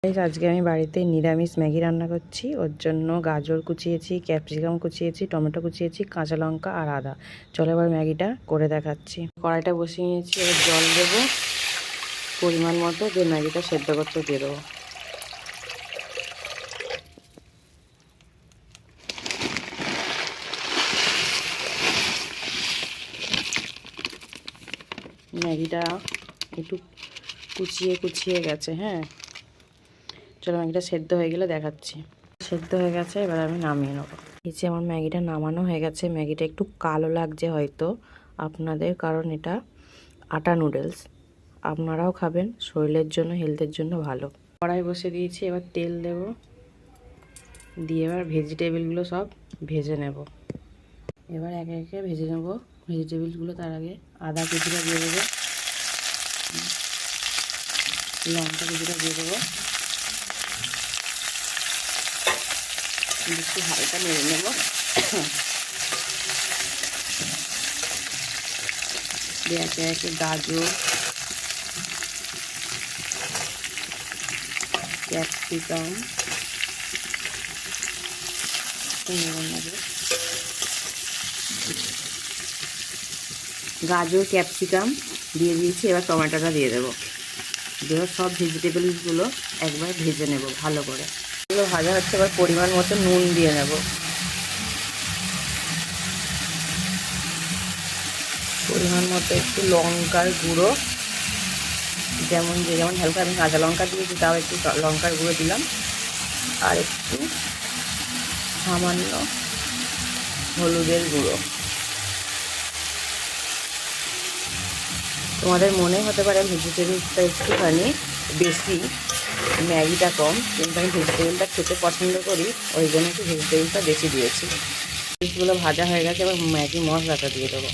আজকে আমি বাড়িতে নিরামিষ ম্যাগি রান্না করছি। ওর জন্য গাজর কুচিয়েছি, ক্যাপসিকাম কুচিয়েছি, টমেটো কুচিয়েছি, কাঁচা লঙ্কা আর আদা। চলো এবার ম্যাগিটা করে দেখাচ্ছি। কড়াইটা বসিয়ে নিয়েছি, এবার জল দেবো পরিমাণ মতো, দিয়ে ম্যাগিটা সেদ্ধ করতে দিয়ে দেবো। ম্যাগিটা একটু কুচিয়ে গেছে। হ্যাঁ, চলো ম্যাগিটা সেদ্ধ হয়ে গেলে দেখাচ্ছি। সেদ্ধ হয়ে গেছে, এবার আমি নামিয়ে নেবো। এই যে আমার ম্যাগিটা নামানো হয়ে গেছে। ম্যাগিটা একটু কালো লাগছে হয়তো আপনাদের, কারণ এটা আটা নুডলস। আপনারাও খাবেন, শরীরের জন্য, হেলথের জন্য ভালো। কড়াই বসে দিয়েছি, এবার তেল দেব, দিয়ে এবার ভেজিটেবিলগুলো সব ভেজে নেব। এবার একে একে ভেজে নেব ভেজিটেবিলসগুলো। তার আগে আদা কুচিটা দিয়ে দেবো, লঙ্কা কুচিটা দিয়ে দেবো, একটু হালকা নেড়ে নেব। দিয়ে একে একে গাজর, ক্যাপসিকাম, গাজর ক্যাপসিকাম দিয়ে দিয়েছি। এবার টমেটোটা দিয়ে দেবো। দিয়ে সব ভেজিটেবলসগুলো একবার ভেজে নেব ভালো করে। এগুলো ভাজা হচ্ছে, এবার পরিমাণ মতো নুন দিয়ে নেব। পরিমাণ মতো একটু লঙ্কার গুঁড়ো, যেমন হালকা, আমি কাঁচা লঙ্কা দিয়েছি, তাও একটু লঙ্কার গুঁড়ো দিলাম। আর একটু সামান্য হলুদের গুঁড়ো। তোমাদের মনে হতে পারে ভেজিটেবলসটা একটুখানি বেশি, ম্যাগিটা কম, কিন্তু আমি ভেজিটেবলটা খেতে পছন্দ করি, ওই জন্য একটু ভেজিটেবলটা বেশি দিয়েছি। ভেজিটেবলসগুলো ভাজা হয়ে গেছে, এবার ম্যাগি মশলাটা দিয়ে দেবো।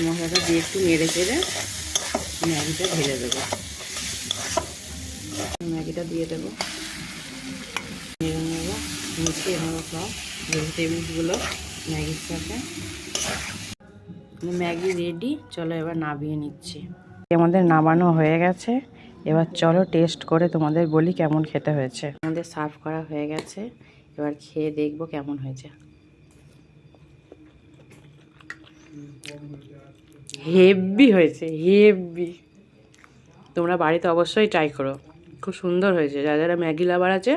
মশলাটা দিয়ে একটু নেড়ে চেড়ে ম্যাগিটা ঢেলে দেবো। ম্যাগিটা দিয়ে দেবো, নেড়ে নেবো, মিশিয়ে নেবো সব ভেজিটেবলসগুলো ম্যাগির সাথে। ম্যাগি রেডি, চলো এবার নামিয়ে নিচ্ছি। আমাদের নামানো হয়ে গেছে, এবার চলো টেস্ট করে তোমাদের বলি কেমন খেতে হয়েছে। আমাদের সার্ভ করা হয়ে গেছে, এবার খেয়ে দেখবো কেমন হয়েছে। হেভি হয়েছে, হেভি। তোমরা বাড়িতে অবশ্যই ট্রাই করো, খুব সুন্দর হয়েছে। যারা যারা ম্যাগি লাভার আছে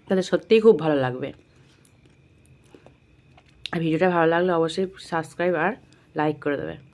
তাদের সত্যিই খুব ভালো লাগবে। আর ভিডিওটা ভালো লাগলে অবশ্যই সাবস্ক্রাইব আর লাইক করে দেবে।